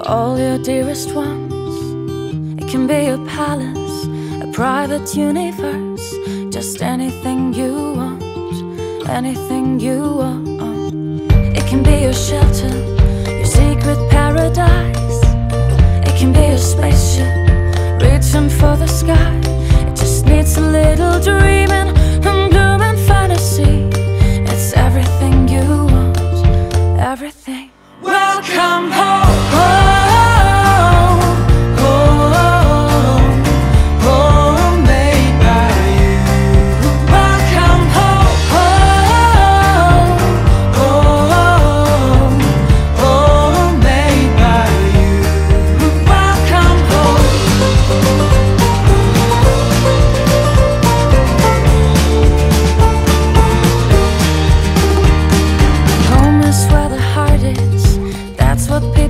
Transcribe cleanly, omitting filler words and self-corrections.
all your dearest ones. It can be a palace, a private universe, just anything you want, anything you want. It can be your shelter, your secret paradise. It can be a spaceship, reaching for the sky. It just needs a little dreaming and bloom and fantasy. It's everything you want, everything. Welcome home. What people